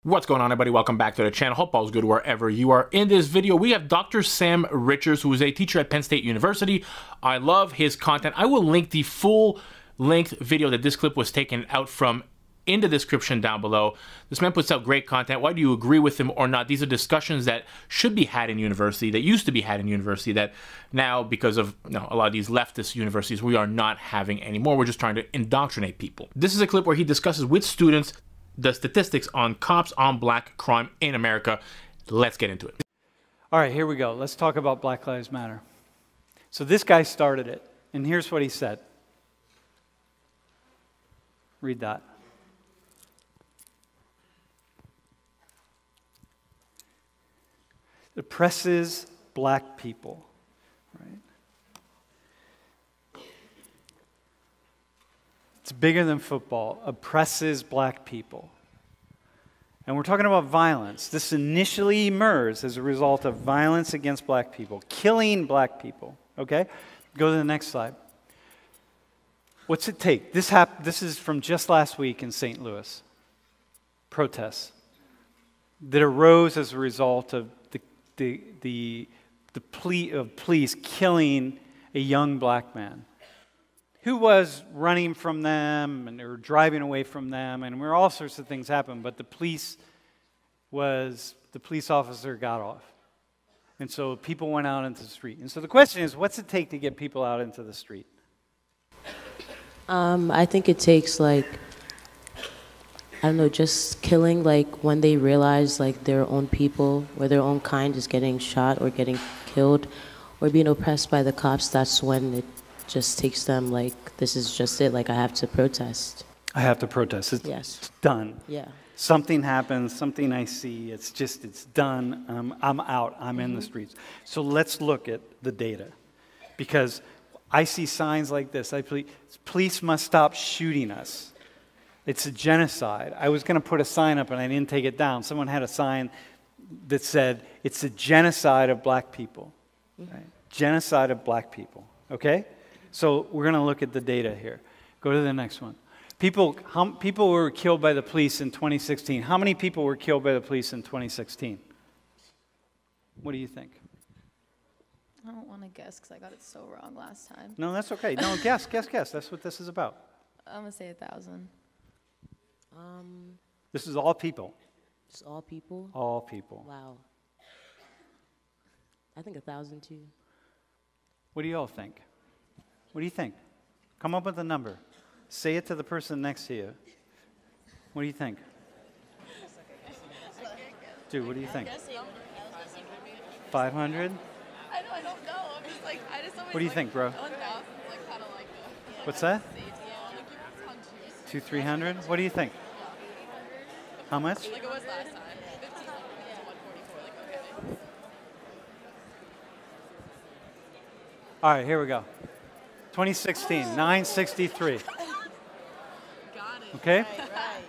What's going on, everybody? Welcome back to the channel. Hope all's good wherever you are. In this video, we have Dr. Sam Richards, who is a teacher at Penn State University. I love his content. I will link the full-length video that this clip was taken out from in the description down below. This man puts out great content. Why do you agree with him or not? These are discussions that should be had in university, that used to be had in university, that now, because of a lot of these leftist universities, we are not having anymore. We're just trying to indoctrinate people. This is a clip where he discusses with students the statistics on cops on black crime in America. Let's get into it. All right, here we go. Let's talk about Black Lives Matter. So this guy started it, and here's what he said. Read that. It oppresses black people, right? It's bigger than football, oppresses black people. And we're talking about violence. This initially emerged as a result of violence against black people, killing black people, okay? Go to the next slide. What's it take? This is from just last week in St. Louis. Protests that arose as a result of the plea of police killing a young black man who was running from them and they were driving away from them, and where all sorts of things happened, but the police officer got off. And so people went out into the street. And so the question is, what's it take to get people out into the street? I think it takes, like, I don't know, just killing, like, when they realize, like, their own people or their own kind is getting shot or getting killed or being oppressed by the cops. That's when it just takes them, like, this is just it, like, I have to protest. I have to protest. It's done. Yeah. Something happens, something I see, it's done, I'm out, I'm in the streets. So let's look at the data, because I see signs like this. Police must stop shooting us. It's a genocide. I was going to put a sign up and I didn't take it down. Someone had a sign that said, it's a genocide of black people. Right? Genocide of black people, okay? So we're going to look at the data here. Go to the next one. People were killed by the police in 2016. How many people were killed by the police in 2016? What do you think? I don't want to guess because I got it so wrong last time. No, that's okay. No, guess. That's what this is about. I'm going to say 1,000. This is all people. It's all people? All people. Wow. I think 1,000 too. What do you all think? What do you think? Come up with a number. Say it to the person next to you. What do you think? Dude, what do you think? 500? I don't know. I'm just like, I just always. What do you think, bro? 1,000 is like kind of like the. What's that? Like 200-300? What do you think? How much? Like it was last time. 15 to 144. Like, okay. All right, here we go. 2016, 963. Got it. Okay? Right.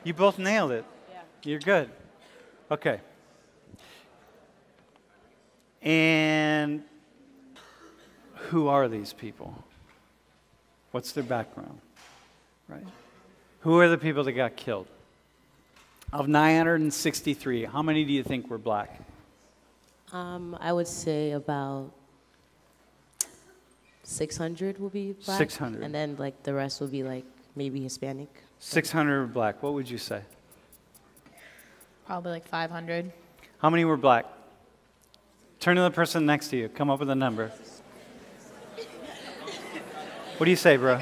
You both nailed it. Yeah. You're good. Okay. And who are these people? What's their background? Right? Who are the people that got killed? Of 963, how many do you think were black? I would say about 600 will be black. 600. And then, like, the rest will be, like, maybe Hispanic. 600 were black. What would you say? Probably like 500. How many were black? Turn to the person next to you. Come up with a number. What do you say, bro?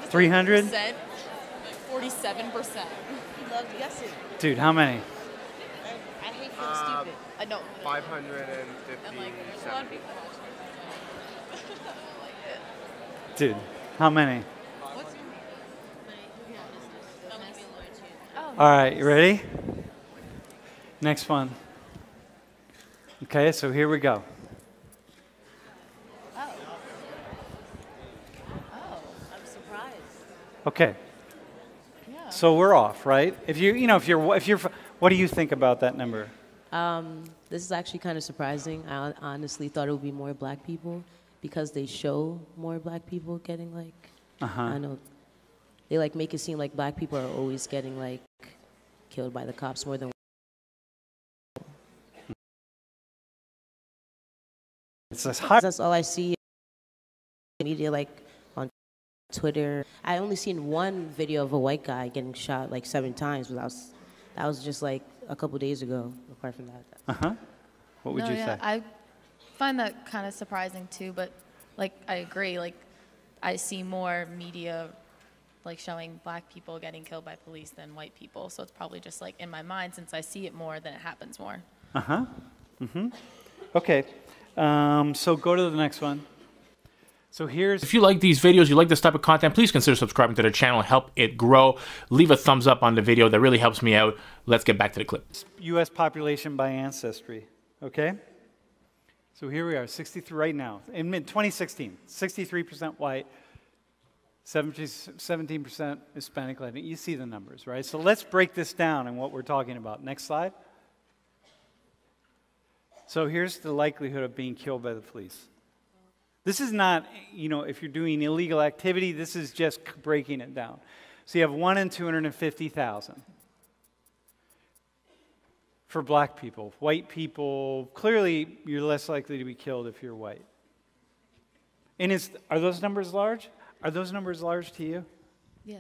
300? 47%. Love guessing. Dude, how many? I hate feeling stupid. I know. 557. And like, there's a lot of people watching. Dude, how many? What's your name? All right, you ready? Next one. Okay, so here we go. Oh, I'm surprised. Okay. Yeah. So we're off, right? If you're, what do you think about that number? This is actually kind of surprising. I honestly thought it would be more black people because they show more black people getting, like, I know, they, like, make it seem like black people are always getting, like, killed by the cops more than. It's this high. That's all I see in media, like on Twitter. I only seen one video of a white guy getting shot like 7 times, but that was just like a couple days ago. Apart from that. What would you say? I find that kind of surprising too, but like I agree. Like I see more media like showing black people getting killed by police than white people, so it's probably just like in my mind, since I see it more, then it happens more. Okay. So go to the next one. So here's... If you like these videos, you like this type of content, please consider subscribing to the channel and help it grow. Leave a thumbs up on the video. That really helps me out. Let's get back to the clip. U.S. population by ancestry, okay? So here we are, 63 right now. In mid-2016, 63% white, 17% Hispanic Latin. You see the numbers, right? So let's break this down and what we're talking about. Next slide. So here's the likelihood of being killed by the police. This is not, you know, if you're doing illegal activity, this is just breaking it down. So you have 1 in 250,000 for black people. White people, clearly you're less likely to be killed if you're white. And are those numbers large? Are those numbers large to you? Yeah.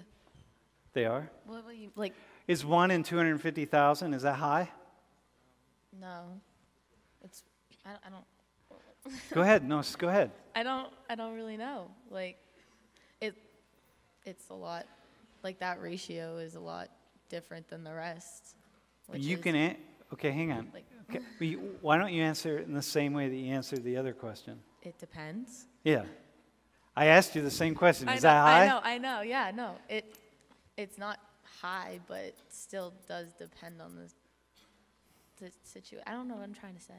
They are? What you like? Is 1 in 250,000, is that high? No, it's I don't. Go ahead, no, go ahead. I don't really know. Like, it's a lot. Like that ratio is a lot different than the rest. You can, okay, hang on. Like, okay, why don't you answer it in the same way that you answered the other question? it depends. Yeah. I asked you the same question. Is that high? I know. Yeah, no. It's not high, but it still does depend on the situation. I don't know what I'm trying to say.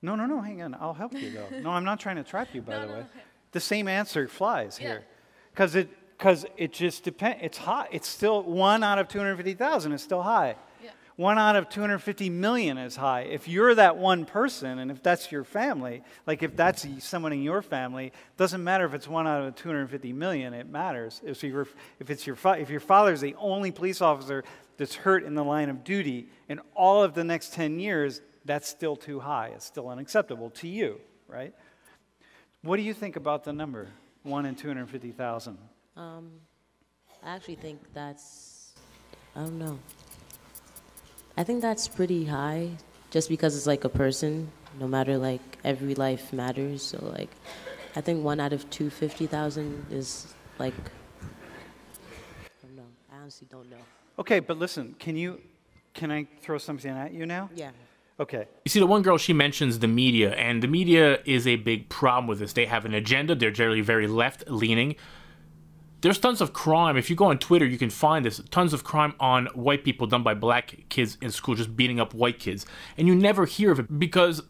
No, hang on. I'll help you, though. No, I'm not trying to trap you, by the way. No. The same answer flies Yeah. here. Because it just depends. It's high. It's still 1 out of 250,000 is still high. Yeah. 1 out of 250 million is high. If you're that one person, and if that's your family, like if that's someone in your family, doesn't matter if it's 1 out of 250 million. It matters. If your father's the only police officer that's hurt in the line of duty in all of the next 10 years, that's still too high. It's still unacceptable to you, right? What do you think about the number, 1 in 250,000? I actually think that's, I don't know. I think that's pretty high, just because it's like a person. No matter, like, every life matters. So, like, I think 1 out of 250,000 is like, I don't know. I honestly don't know. Okay, but listen, can I throw something at you now? Yeah. Okay. You see, the one girl, she mentions the media, and the media is a big problem with this. They have an agenda. They're generally very left-leaning. There's tons of crime. If you go on Twitter, you can find this. Tons of crime on white people done by black kids in school, just beating up white kids. And you never hear of it because,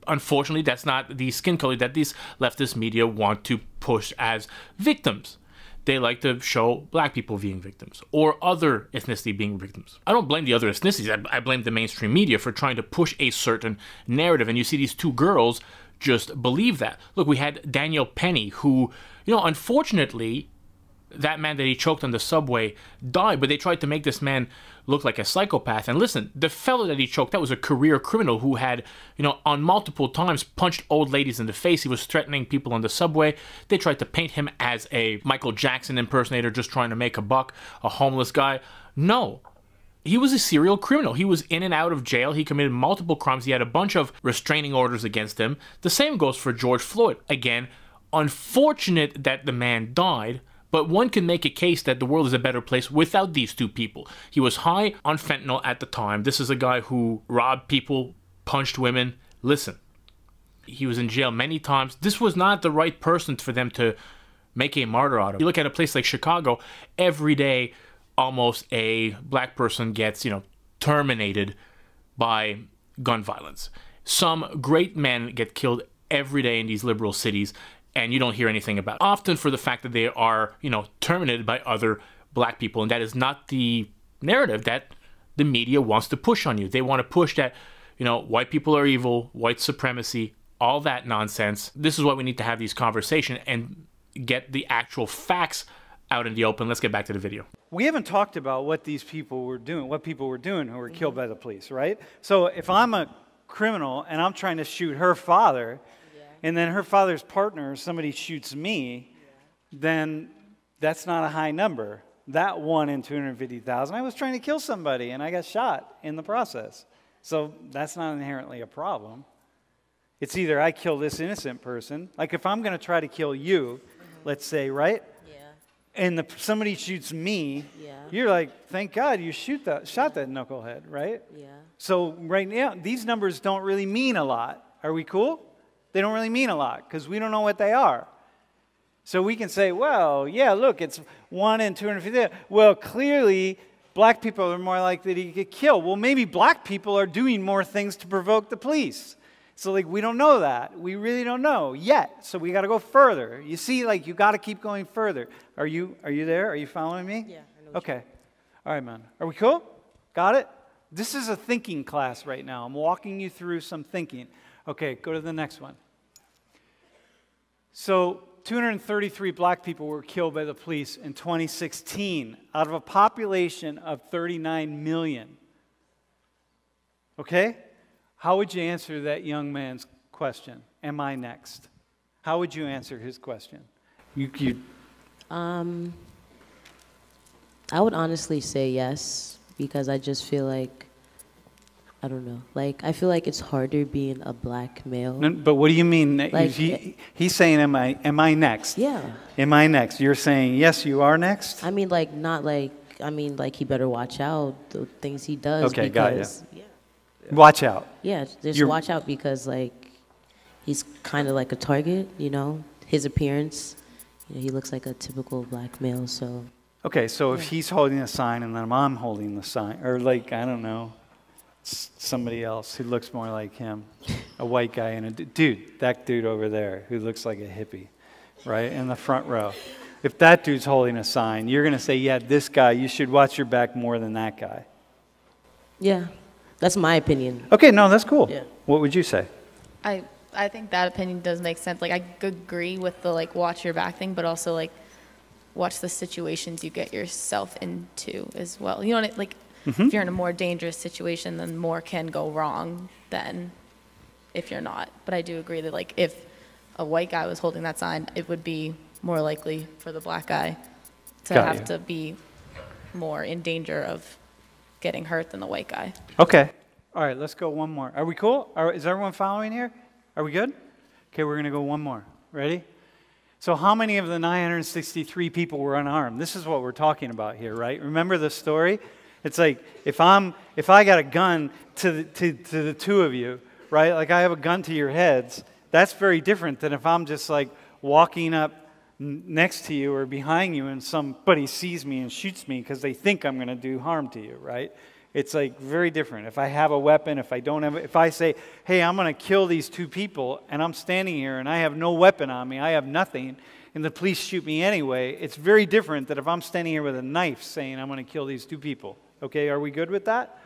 unfortunately, that's not the skin color that these leftist media want to push as victims. They like to show black people being victims or other ethnicity being victims. I don't blame the other ethnicities. I blame the mainstream media for trying to push a certain narrative. And you see these 2 girls just believe that. Look, we had Daniel Penny, who, you know, unfortunately, that man that he choked on the subway died, but they tried to make this man look like a psychopath. And listen, the fellow that he choked, that was a career criminal who had, you know, on multiple times punched old ladies in the face. He was threatening people on the subway. They tried to paint him as a Michael Jackson impersonator just trying to make a buck, a homeless guy. No. He was a serial criminal. He was in and out of jail. He committed multiple crimes. He had a bunch of restraining orders against him. The same goes for George Floyd. Again, unfortunate that the man died, but one can make a case that the world is a better place without these 2 people. He was high on fentanyl at the time. This is a guy who robbed people, punched women. Listen, he was in jail many times. This was not the right person for them to make a martyr out of. You look at a place like Chicago, every day almost a black person gets, you know, terminated by gun violence. Some great men get killed every day in these liberal cities, and you don't hear anything about it. Often for the fact that they are, you know, terminated by other black people. And that is not the narrative that the media wants to push on you. They want to push that, you know, white people are evil, white supremacy, all that nonsense. This is why we need to have these conversations and get the actual facts out in the open. Let's get back to the video. We haven't talked about what these people were doing, what people were doing who were killed by the police, right? So if I'm a criminal and I'm trying to shoot her father, and then her father's partner, somebody shoots me, then that's not a high number. That 1 in 250,000, I was trying to kill somebody and I got shot in the process. So that's not inherently a problem. It's either I kill this innocent person, like if I'm going to try to kill you, let's say, right? And somebody shoots me, you're like, thank God you shot that knucklehead, right? Yeah. So right now, these numbers don't really mean a lot. Are we cool? They don't really mean a lot because we don't know what they are. So we can say, well, yeah, look, it's 1 in 250. Well, clearly, black people are more likely to get killed. Well, maybe black people are doing more things to provoke the police. So, like, we don't know that. We really don't know yet. So we got to go further. You see, like, you got to keep going further. Are you there? Are you following me? Yeah. I know Okay. All right, man. Are we cool? Got it? This is a thinking class right now. I'm walking you through some thinking. Okay, go to the next one. So 233 black people were killed by the police in 2016 out of a population of 39 million. Okay? How would you answer that young man's question? Am I next? How would you answer his question? I would honestly say yes, because I just feel like, I don't know, like I feel like it's harder being a black male. No, but what do you mean? Like, he's saying, am I next? Yeah. Am I next? You're saying, yes, you are next? I mean, like, not like, I mean, like, he better watch out the things he does. Okay, because, got you. Watch out. Yeah, just watch out because, like, he's kind of like a target, you know? His appearance, you know, he looks like a typical black male, so. Okay, so if he's holding a sign and then I'm holding the sign, or like, I don't know, somebody else who looks more like him, a white guy and a dude, that dude over there who looks like a hippie, right, in the front row. If that dude's holding a sign, you're going to say, yeah, this guy, you should watch your back more than that guy. Yeah, that's my opinion. Okay, no, that's cool. Yeah. What would you say? I think that opinion does make sense. Like, I agree with the, like, watch your back thing, but also, like, watch the situations you get yourself into as well. You know what I, like, if you're in a more dangerous situation, then more can go wrong than if you're not. But I do agree that, like, if a white guy was holding that sign, it would be more likely for the black guy to to be more in danger of getting hurt than the white guy. Okay. All right, let's go one more. Are we cool? Is everyone following here? Are we good? Okay, we're going to go one more. Ready? So how many of the 963 people were unarmed? This is what we're talking about here, right? Remember the story? It's like if I got a gun to the two of you, right? Like I have a gun to your heads. That's very different than if I'm just like walking up next to you or behind you and somebody sees me and shoots me because they think I'm going to do harm to you, right? It's like very different. If I have a weapon, if I don't have, if I say, hey, I'm going to kill these two people and I'm standing here and I have no weapon on me, I have nothing, and the police shoot me anyway, it's very different than if I'm standing here with a knife saying I'm going to kill these two people. Okay, are we good with that?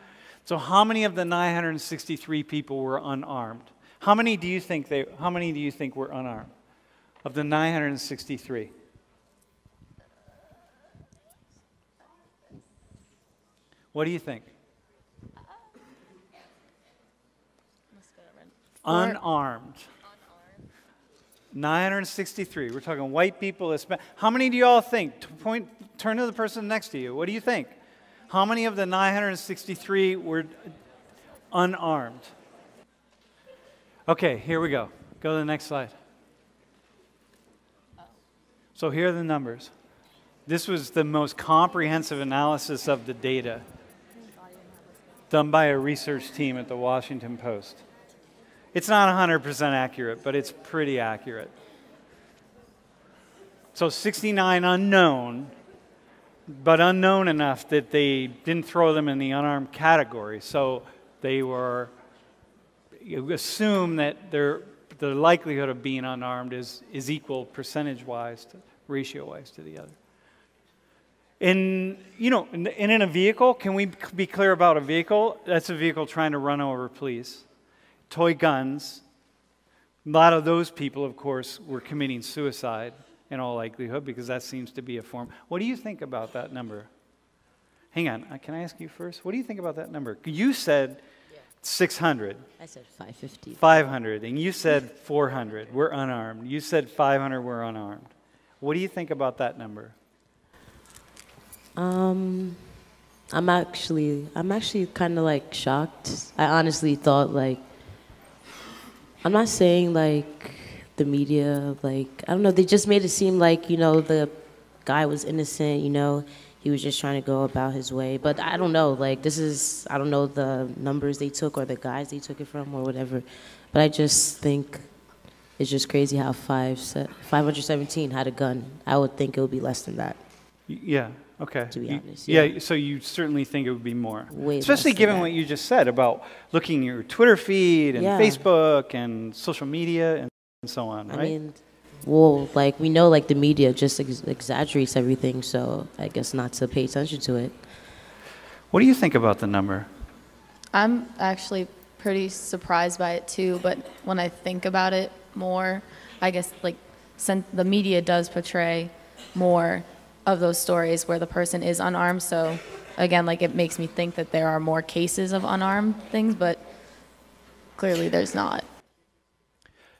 So how many of the 963 people were unarmed? How many do you think were unarmed of the 963? What do you think? Unarmed. 963. We're talking white people. How many do you all think? Turn to the person next to you. What do you think? How many of the 963 were unarmed? Okay, here we go. Go to the next slide. So here are the numbers. This was the most comprehensive analysis of the data done by a research team at the Washington Post. It's not 100% accurate, but it's pretty accurate. So 69 unknown, but unknown enough that they didn't throw them in the unarmed category. So they were, you assume that the likelihood of being unarmed is equal percentage-wise, ratio-wise to the other. In a vehicle, can we be clear about a vehicle? That's a vehicle trying to run over police. Toy guns, a lot of those people, of course, were committing suicide in all likelihood, because that seems to be a form. What do you think about that number? Hang on, can I ask you first? What do you think about that number? You said 600. I said 550. 500, and you said 400. We're unarmed. You said 500. We're unarmed. What do you think about that number? I'm actually kind of like shocked. I honestly thought like, I'm not saying like the media, like, I don't know, they just made it seem like, you know, the guy was innocent, you know, he was just trying to go about his way. But I don't know, like, I don't know the numbers they took or the guys they took it from or whatever. But I just think it's just crazy how 517 had a gun. I would think it would be less than that. Yeah, okay. To be honest. Yeah, so you certainly think it would be more. Way especially less than given that. what you just said about looking at your Twitter feed and Yeah. Facebook and social media and so on, right? I mean, well, like, we know, like, the media just exaggerates everything, so I guess not to pay attention to it. What do you think about the number? I'm actually pretty surprised by it too, but when I think about it more, I guess like since the media does portray more of those stories where the person is unarmed, so again, like it makes me think that there are more cases of unarmed things, but clearly there's not.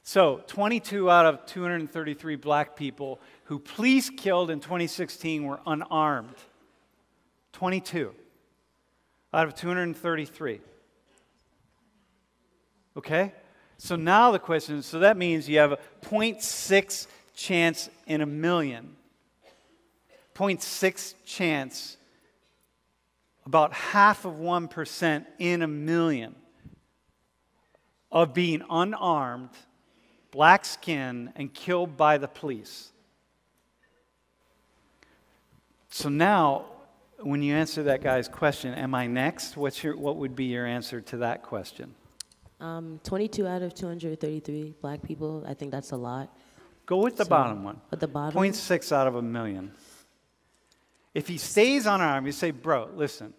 So 22 out of 233 black people who police killed in 2016 were unarmed. 22 out of 233. Okay? So now the question is, so that means you have a 0.6 chance in a million. 0.6 chance, about half of 1% in a million of being unarmed, black skin, and killed by the police. So now, when you answer that guy's question, am I next? What would be your answer to that question? 22 out of 233 black people, I think that's a lot. Go with the bottom one. But the bottom? 0.6 out of a million. If he stays unarmed, you say, bro, listen,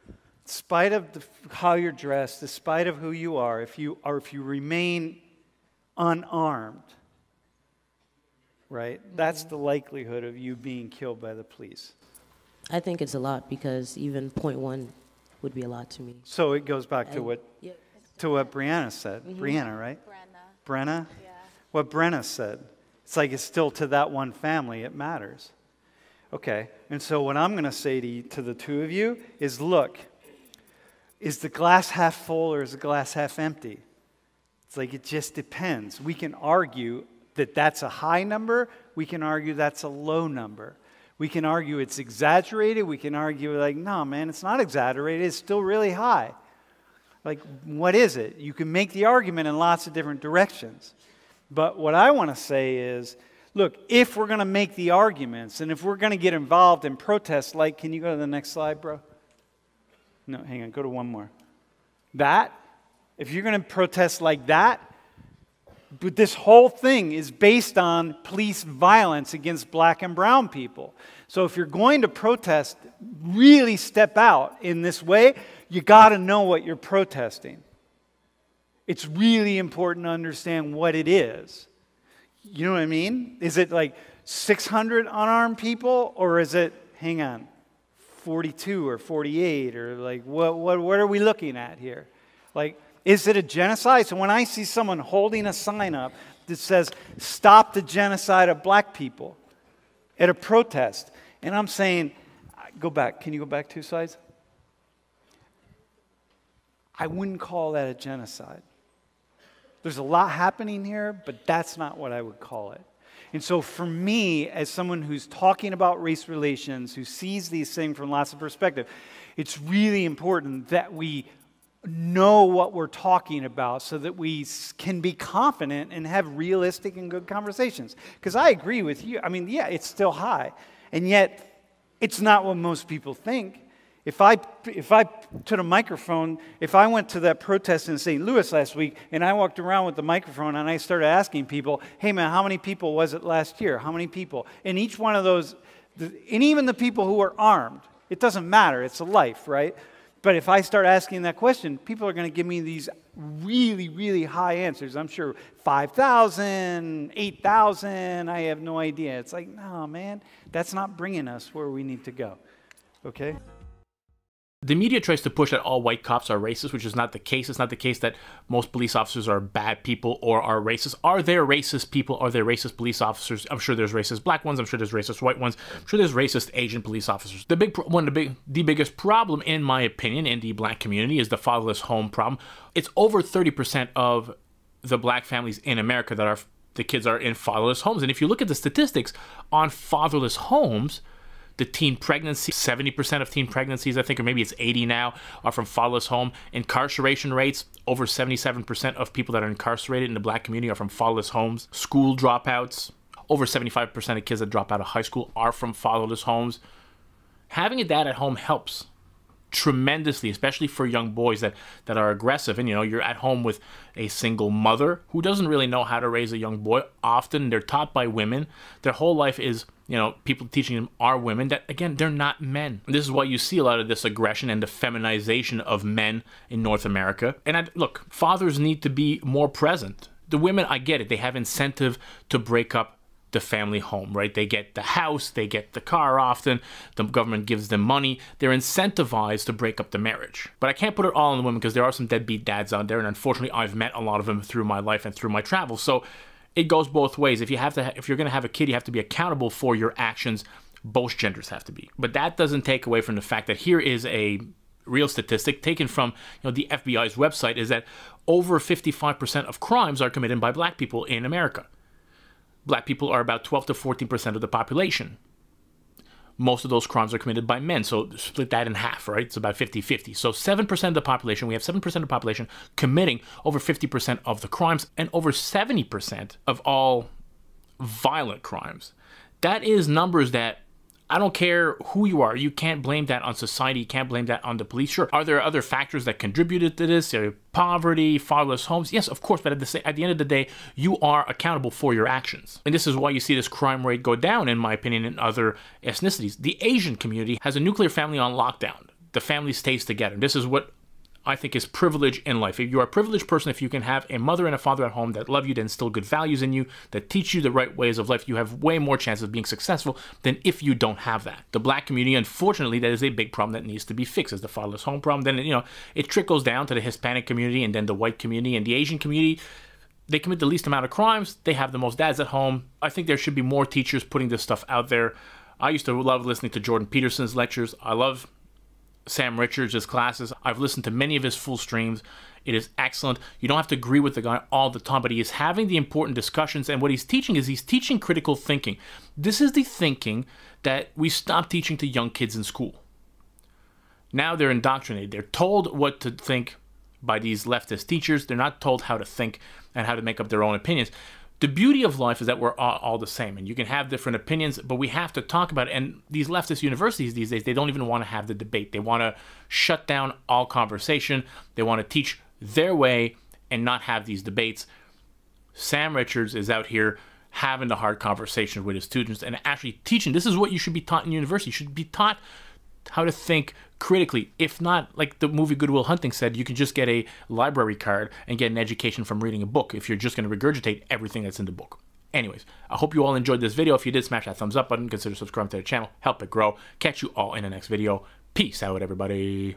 in spite of how you're dressed, in spite of who you are, if you remain unarmed, right, that's the likelihood of you being killed by the police. I think it's a lot because even 0.1 would be a lot to me. So it goes back to what Yeah. Brianna said. Brianna, right? Brenna? Yeah. What Brenna said. It's like it's still to that one family, it matters. Okay, and so what I'm going to say to the two of you is, look, is the glass half full or is the glass half empty? It's like it just depends. We can argue that that's a high number. We can argue that's a low number. We can argue it's exaggerated. We can argue like, no, man, it's not exaggerated. It's still really high. Like, what is it? You can make the argument in lots of different directions. But what I want to say is, look, if we're going to make the arguments and if we're going to get involved in protests, like, can you go to the next slide, bro? No, hang on, go to one more. That, if you're going to protest like that, but this whole thing is based on police violence against black and brown people. So if you're going to protest, really step out in this way, you got to know what you're protesting. It's really important to understand what it is. You know what I mean? Is it like 600 unarmed people, or is it, hang on, 42 or 48, or like what are we looking at here? Like, is it a genocide? So when I see someone holding a sign up that says, "Stop the genocide of black people," at a protest, and I'm saying, go back, can you go back 2 slides? I wouldn't call that a genocide. There's a lot happening here, but that's not what I would call it. And so for me, as someone who's talking about race relations, who sees these things from lots of perspectives, it's really important that we know what we're talking about so that we can be confident and have realistic and good conversations. Because I agree with you. I mean, yeah, it's still high. And yet, it's not what most people think. If I took a microphone, if I went to that protest in St. Louis last week and I walked around with the microphone and I started asking people, hey man, how many people was it last year? How many people? And each one of those, and even the people who are armed, it doesn't matter, it's a life, right? But if I start asking that question, people are going to give me these really, really high answers. I'm sure 5,000, 8,000, I have no idea. It's like, no, man, that's not bringing us where we need to go, okay? The media tries to push that all white cops are racist, which is not the case. It's not the case that most police officers are bad people or are racist. Are there racist people? Are there racist police officers? I'm sure there's racist black ones. I'm sure there's racist white ones. I'm sure there's racist Asian police officers. The biggest problem, in my opinion, in the black community is the fatherless home problem. It's over 30% of the black families in America that the kids are in fatherless homes. And if you look at the statistics on fatherless homes, the teen pregnancy, 70% of teen pregnancies, I think, or maybe it's 80 now, are from fatherless home. Incarceration rates, over 77% of people that are incarcerated in the black community are from fatherless homes. School dropouts, over 75% of kids that drop out of high school are from fatherless homes. Having a dad at home helps tremendously, especially for young boys that are aggressive. And, you know, you're at home with a single mother who doesn't really know how to raise a young boy. Often they're taught by women. Their whole life is, you know, people teaching them are women that, again, they're not men. And this is why you see a lot of this aggression and the feminization of men in North America. And look, fathers need to be more present. The women, I get it. They have incentive to break up the family home, right? They get the house, they get the car often, the government gives them money. They're incentivized to break up the marriage. But I can't put it all on the women because there are some deadbeat dads out there, and unfortunately I've met a lot of them through my life and through my travels. So it goes both ways. If you're going to have a kid, you have to be accountable for your actions. Both genders have to be. But that doesn't take away from the fact that here is a real statistic taken from, you know, the FBI's website, is that over 55% of crimes are committed by black people in America. Black people are about 12 to 14% of the population. Most of those crimes are committed by men, so split that in half, right? It's about 50-50. So 7% of the population, we have 7% of the population committing over 50% of the crimes and over 70% of all violent crimes. That is numbers that, I don't care who you are, you can't blame that on society, you can't blame that on the police. Sure, are there other factors that contributed to this? Poverty, fatherless homes? Yes, of course, but at the end of the day, you are accountable for your actions. And this is why you see this crime rate go down, in my opinion, in other ethnicities. The Asian community has a nuclear family on lockdown. The family stays together. This is what I think is privilege in life. If you're a privileged person, if you can have a mother and a father at home that love you, that instill good values in you, that teach you the right ways of life, you have way more chances of being successful than if you don't have that. The black community, unfortunately, that is a big problem that needs to be fixed. As the fatherless home problem, then, you know, it trickles down to the Hispanic community and then the white community and the Asian community. They commit the least amount of crimes. They have the most dads at home. I think there should be more teachers putting this stuff out there. I used to love listening to Jordan Peterson's lectures. I love Sam Richards' classes. I've listened to many of his full streams. It is excellent. You don't have to agree with the guy all the time, but he is having the important discussions, and what he's teaching is he's teaching critical thinking. This is the thinking that we stopped teaching to young kids in school. Now they're indoctrinated. They're told what to think by these leftist teachers. They're not told how to think and how to make up their own opinions. The beauty of life is that we're all the same, and you can have different opinions, but we have to talk about it. And these leftist universities these days, they don't even want to have the debate. They want to shut down all conversation. They want to teach their way and not have these debates. Sam Richards is out here having the hard conversation with his students and actually teaching. This is what you should be taught in university. You should be taught how to think critically. If not, like the movie Good Will Hunting said, you can just get a library card and get an education from reading a book if you're just going to regurgitate everything that's in the book. Anyways, I hope you all enjoyed this video. If you did, smash that thumbs up button. Consider subscribing to the channel. Help it grow. Catch you all in the next video. Peace out, everybody.